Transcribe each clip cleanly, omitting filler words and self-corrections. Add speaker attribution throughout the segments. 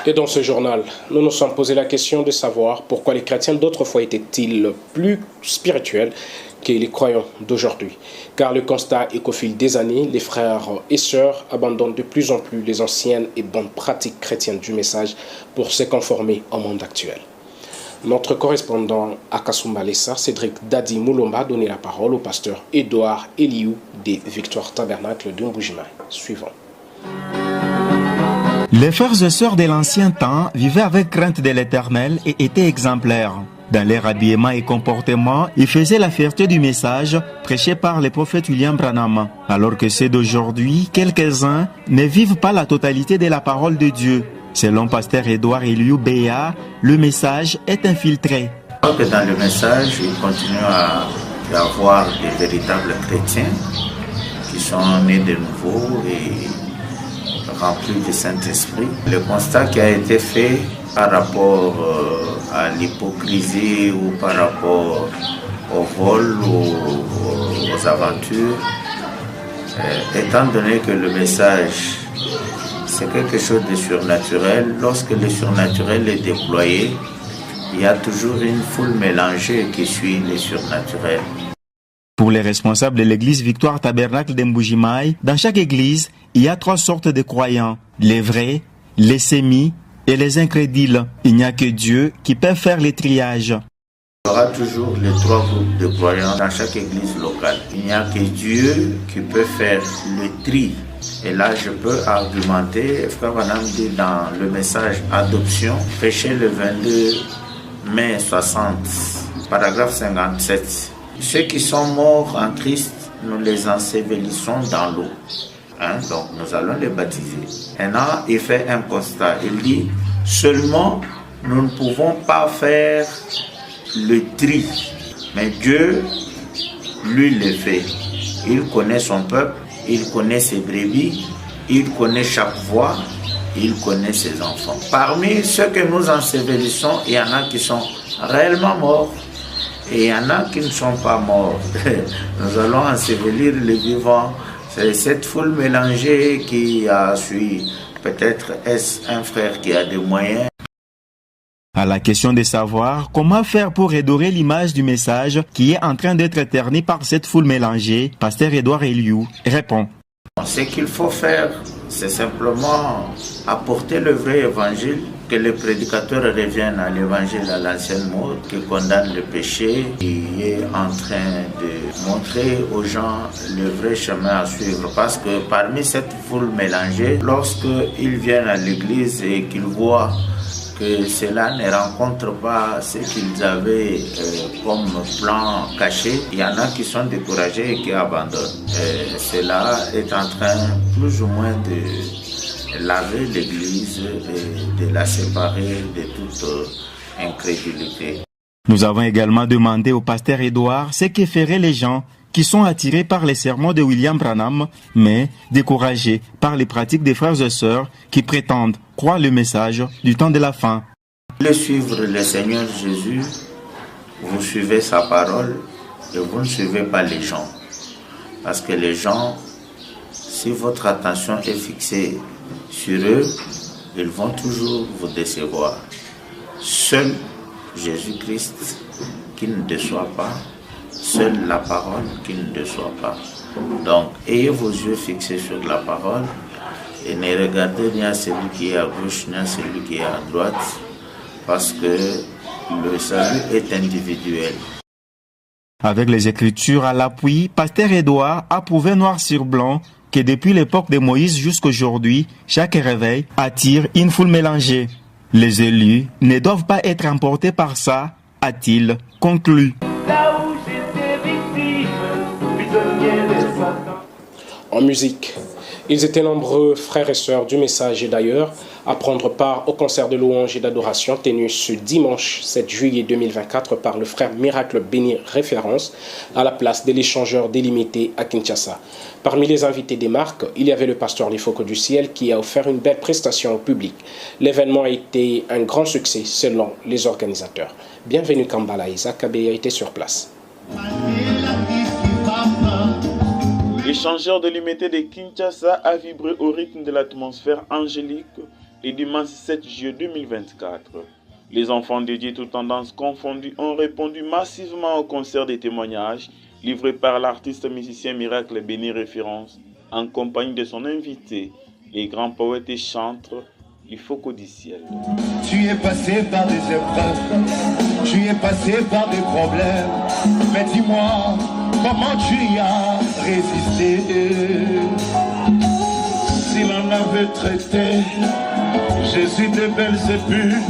Speaker 1: Et dans ce journal, nous nous sommes posé la question de savoir pourquoi les chrétiens d'autrefois étaient-ils plus spirituels que les croyants d'aujourd'hui. Car le constat est qu'au fil des années, les frères et sœurs abandonnent de plus en plus les anciennes et bonnes pratiques chrétiennes du message pour se conformer au monde actuel. Notre correspondant à Kasumbalesa, Cédric Dadi Moulomba, a donné la parole au pasteur Édouard Eliou des Victoires Tabernacle de Mbujimaï. Suivant.
Speaker 2: Les frères et sœurs de l'ancien temps vivaient avec crainte de l'Éternel et étaient exemplaires. Dans leur habillement et comportement, ils faisaient la fierté du message prêché par le prophète William Branham. Alors que ceux d'aujourd'hui, quelques-uns, ne vivent pas la totalité de la parole de Dieu. Selon pasteur Édouard Eliou Béa, le message est infiltré.
Speaker 3: Dans le message, il continue à y avoir des véritables chrétiens qui sont nés de nouveau et remplis du Saint-Esprit. Le constat qui a été fait par rapport à l'hypocrisie ou par rapport au vol ou aux aventures, étant donné que le message c'est quelque chose de surnaturel, lorsque le surnaturel est déployé, il y a toujours une foule mélangée qui suit le surnaturel.
Speaker 2: Pour les responsables de l'église Victoire Tabernacle de Mbujimaï, dans chaque église, il y a 3 sortes de croyants, les vrais, les sémis et les incrédules. Il n'y a que Dieu qui peut faire les triages.
Speaker 3: Il y aura toujours les 3 groupes de croyants dans chaque église locale. Il n'y a que Dieu qui peut faire le tri. Et là, je peux argumenter, Frère Branham dit dans le message Adoption, prêché le 22 mai 60, paragraphe 57. Ceux qui sont morts en Christ, nous les ensevelissons dans l'eau. Donc nous allons les baptiser. Maintenant, il fait un constat. Il dit, seulement, nous ne pouvons pas faire le tri. Mais Dieu, lui, le fait. Il connaît son peuple. Il connaît ses brebis, il connaît chaque voix, il connaît ses enfants. Parmi ceux que nous ensevelissons, il y en a qui sont réellement morts et il y en a qui ne sont pas morts. Nous allons ensevelir les vivants. C'est cette foule mélangée qui a suivi. Peut-être est-ce un frère qui a des moyens.
Speaker 2: À la question de savoir comment faire pour redorer l'image du message qui est en train d'être terni par cette foule mélangée, pasteur Édouard Eliou répond.
Speaker 3: Ce qu'il faut faire, c'est simplement apporter le vrai évangile, que les prédicateurs reviennent à l'évangile à l'ancienne mode, qui condamne le péché, qui est en train de montrer aux gens le vrai chemin à suivre. Parce que parmi cette foule mélangée, lorsqu'ils viennent à l'église et qu'ils voient que cela ne rencontre pas ce qu'ils avaient comme plan caché, il y en a qui sont découragés et qui abandonnent. Cela est en train plus ou moins de laver l'église et de la séparer de toute incrédulité.
Speaker 2: Nous avons également demandé au pasteur Édouard ce que feraient les gens qui sont attirés par les sermons de William Branham, mais découragés par les pratiques des frères et sœurs qui prétendent croire le message du temps de la fin.
Speaker 3: Vous voulez suivre le Seigneur Jésus, vous suivez sa parole et vous ne suivez pas les gens. Parce que les gens, si votre attention est fixée sur eux, ils vont toujours vous décevoir. Seul Jésus-Christ qui ne déçoit pas, seule la parole qui ne déçoit pas. Donc, ayez vos yeux fixés sur la parole et ne regardez ni à celui qui est à gauche ni à celui qui est à droite, parce que le salut est individuel.
Speaker 2: Avec les Écritures à l'appui, pasteur Édouard a prouvé noir sur blanc que depuis l'époque de Moïse jusqu'à aujourd'hui, chaque réveil attire une foule mélangée. Les élus ne doivent pas être emportés par ça, a-t-il conclu.
Speaker 1: En musique, ils étaient nombreux, frères et sœurs du message et d'ailleurs, à prendre part au concert de louange et d'adoration tenu ce dimanche 7 juillet 2024 par le frère Miracle Béni Référence à la place de l'échangeur délimité à Kinshasa. Parmi les invités des marques, il y avait le pasteur Lifoko du Ciel qui a offert une belle prestation au public. L'événement a été un grand succès selon les organisateurs. Bienvenue Kambala, Isaac Abe a été sur place.
Speaker 4: L'échangeur de l'imité de Kinshasa a vibré au rythme de l'atmosphère angélique et dimanche 7 juillet 2024. Les enfants dédiés toutes tendances confondues ont répondu massivement au concert des témoignages livré par l'artiste musicien Miracle Béni Référence en compagnie de son invité, les grands poètes et chantres du Foko du ciel.
Speaker 5: Tu es passé par des épreuves, tu es passé par des problèmes, mais dis-moi, comment tu y as résisté? Si l'on avait traité Jésus de Belzébuth,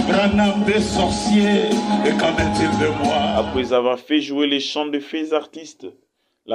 Speaker 5: Branham de sorcier, et qu'en est-il de moi?
Speaker 4: Après avoir fait jouer les chants de faits artistes,